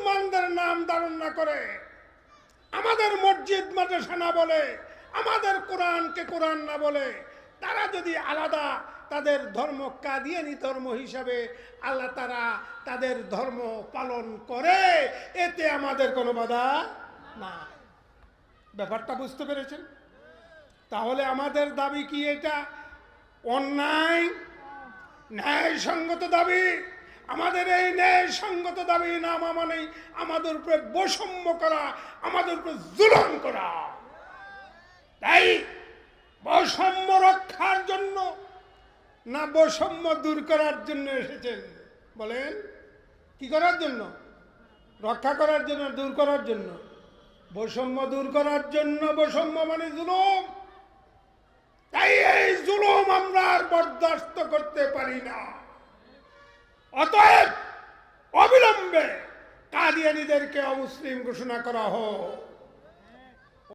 মুসলমানদের নাম ধারণ না করে, আমাদের মসজিদ মাদ্রাসা না বলে, আমাদের কোরআনকে কোরআন না বলে, তারা যদি আলাদা তাদের ধর্ম কাদিয়ানি ধর্ম হিসাবে আল্লাহ তারা তাদের ধর্ম পালন করে, এতে আমাদের কোনো বাধা না। ব্যাপারটা বুঝতে পেরেছেন? তাহলে আমাদের দাবি কি এটা অন্যায় ন্যায়সঙ্গত দাবি? আমাদের এই ন্যায়সঙ্গত দাবি না মানেই আমাদের উপরে বৈষম্য করা, আমাদের উপরে জুলুম করা। তাই বৈষম্য রক্ষার জন্য না বৈষম্য দূর করার জন্য এসেছেন? বলেন, কি করার জন্য? রক্ষা করার জন্য, দূর করার জন্য? বৈষম্য দূর করার জন্য। বৈষম্য মানে জুলুম। তাই এই জুলুম আমরা আর বরদাস্ত করতে পারি না। অতএব অবিলম্বে কাদিয়ানীদেরকে অমুসলিম ঘোষণা করা হোক।